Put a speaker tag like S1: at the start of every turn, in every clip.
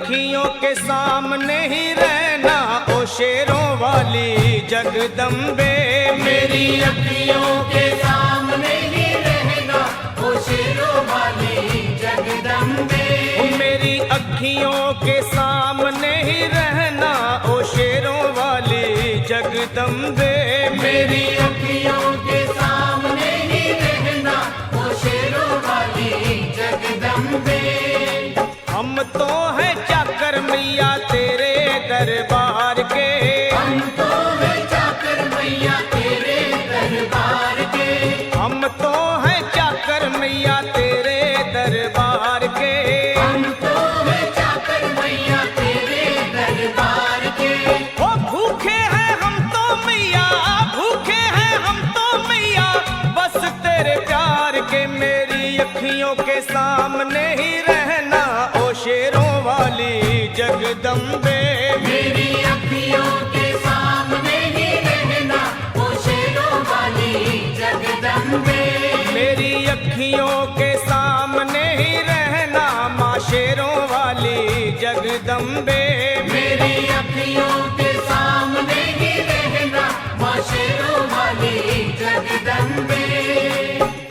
S1: अखियों के सामने ही रहना ओ शेरों वाली जगदम्बे।
S2: मेरी अखियों के सामने ही रहना ओ शेरों वाली जगदम्बे।
S1: मेरी अखियों के सामने ही रहना ओ शेरों वाली जगदम्बे।
S2: मेरी अखियों के सामने ही रहना ओ शेरों वाली जगदम्बे।
S1: हम तो हैं चाकर मैया तेरे दरबार के।
S2: हम तो हैं चाकर मैया तेरे दरबार के।
S1: हम तो हैं चाकर मैया तेरे दरबार के।
S2: हम तो हैं चाकर मैया तेरे दरबार के।
S1: ओ भूखे हैं हम तो मैया, भूखे हैं हम तो मैया बस तेरे प्यार के। मेरी अखियों के सामने ही रहना ओ शेरों वाली जगदम्बे।
S2: मेरी अखियों के सामने ही रहना ओ शेरों वाली जगदम्बे।
S1: मेरी अखियों के सामने ही रहना माँ शेरों वाली जगदम्बे।
S2: मेरी अखियों के सामने ही रहना माँ शेरों वाली जगदम्बे।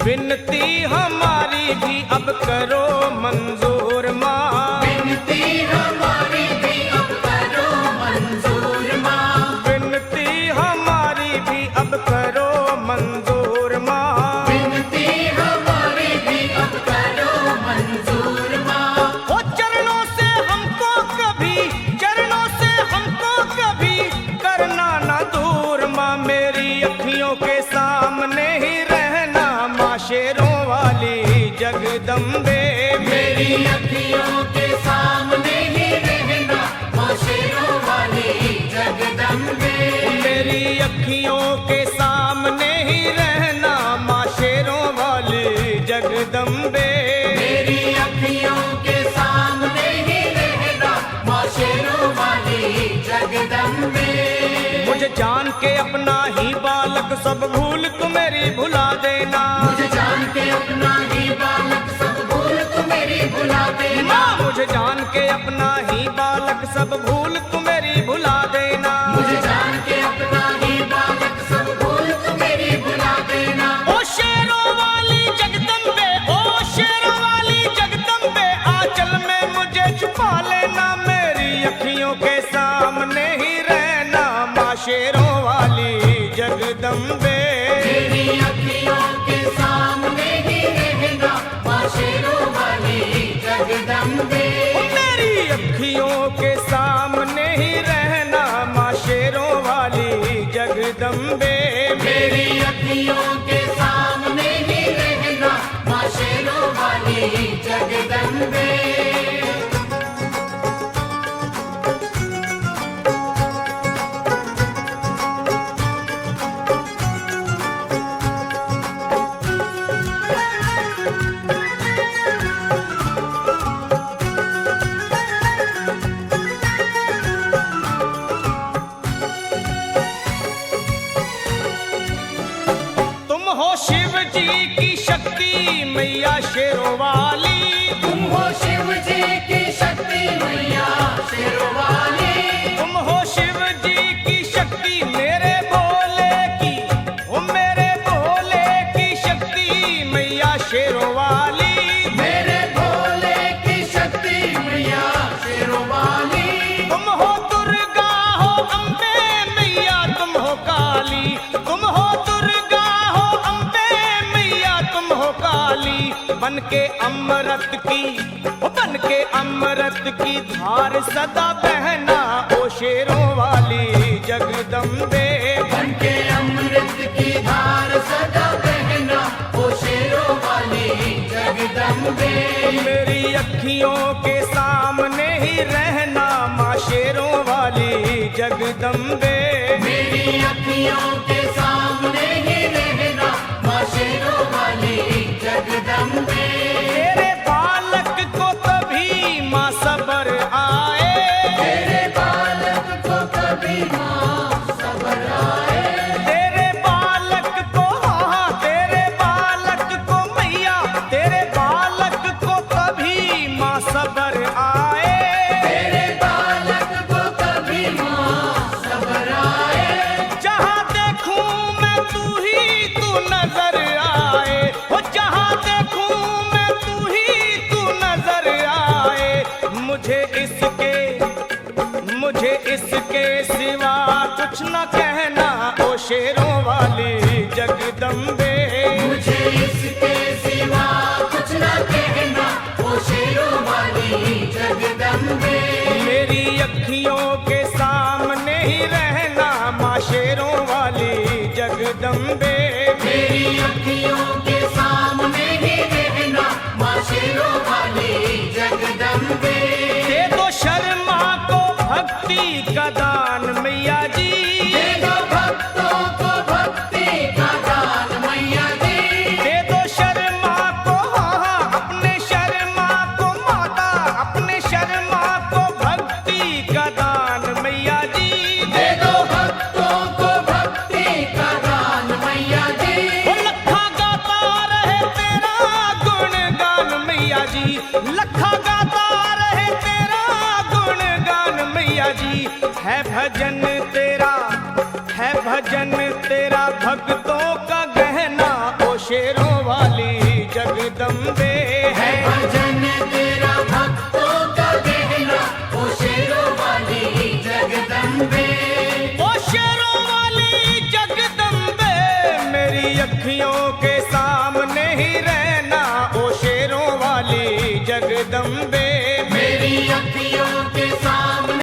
S1: विनती हमारी भी अब करो मंजूर माँ।
S2: विनती हमारी भी अब करो मंजूर माँ।
S1: विनती हमारी भी अब करो मंजूर माँ।
S2: विनती हमारी भी अब करो मंजूर माँ।
S1: ओ चरणों से हमको कभी, चरणों से हमको कभी करना ना दूर माँ। मेरी अखियों के सामने ही रहना माँ शेरों वाली जगदम्बे।
S2: मेरी अखियों के सामने ही रहना माँ शेरों वाली जगदम्बे।
S1: मेरी अखियों के सामने ही रहना माँ शेरों वाली जगदम्बे।
S2: मेरी अखियों के सामने ही रहना माँ शेरों वाली जगदम्बे।
S1: मुझे जान के अपना ही बालक सब भूल तू मेरी भुला देना।
S2: मुझे जान के अपना ही बालक सब भूल तू मेरी भुला देना।
S1: माँ मुझे जान के अपना ही बालक सब भूल तू मेरी भुला देना।
S2: मुझे जान के अपना ही बालक सब भूल तू मेरी भुला देना।
S1: ओ शेरों वाली जगदम्बे, ओ शेरों वाली जगदम्बे आंचल में मुझे छुपा लेना। मेरी अखियों के सामने ही रहना माँ शेरों वाली जगदम्बे।
S2: मेरी अखियों के सामने ही रहना माँ शेरों वाली जगदम्बे।
S1: मेरी अखियों के सामने ही रहना माँ शेरों वाली जगदम्बे।
S2: मेरी अखियों के सामने ही रहना माँ शेरों वाली जगदम्बे।
S1: तुम हो शिव जी की शक्ति मैया शेरों वाली।
S2: तुम हो शिव जी की शक्ति मैया शेरों वाली।
S1: तुम हो शिव जी की शक्ति मेरे भोले की, ओ मेरे भोले की शक्ति मैया शेरों वाली।
S2: मेरे भोले की शक्ति मैया शेरों वाली।
S1: तुम हो दुर्गा हो अम्बे मैया तुम हो काली। तुम हो दुर्गा हो अम्बे मैया तुम हो काली। बन के अमृत की, बन के अमृत की धार सदा बहना ओ शेरों वाली जगदम्बे।
S2: बन के अमृत की धार सदा बहना ओ शेरों वाली जगदम्बे।
S1: मेरी अखियों के सामने ही रहना माँ शेरों वाली जगदम्बे।
S2: मेरी अखियों के सामने ही रहना माँ शेरों वाली जगदम्बे।
S1: तेरे बालक को कभी माँ सबर आए।
S2: तेरे बालक को कभी माँ सबर आए।
S1: तेरे बालक को, हाँ तेरे बालक को मैया, तेरे बालक को कभी माँ सबर आए।
S2: तेरे
S1: कुछ न कहना ओ शेरों वाली जगदम्बे।
S2: मुझे इसके सिवा कुछ न कहना ओ शेरों वाली जगदम्बे।
S1: मेरी अखियों के सामने ही रहना माँ शेरों वाली जगदम्बे।
S2: मेरी अखियों के सामने ही रहना माँ शेरों वाली जगदम्बे।
S1: दे दो शर्मा को भक्ति का दान मैया जी।
S2: दे दो भक्तों को भक्ति का दान मैया जी।
S1: दे दो शर्मा को हाँ अपने शर्मा को माता अपने शर्मा को भक्ति का दान मैया जी।
S2: दे दो भक्तों को भक्ति का दान मैया जी।
S1: वो लखा गाता रहे तेरा गुणगान मैया जी। लखा गाता रहे तेरा गुणगान मैया जी। है भजन तेरा भक्तों का गहना ओ शेरों वाली जगदम्बे।
S2: है भजन तेरा भक्तों का गहना ओ शेरों वाली जगदम्बे।
S1: ओ शेरों वाली जगदम्बे मेरी अखियों के सामने ही रहना ओ शेरों वाली जगदम्बे।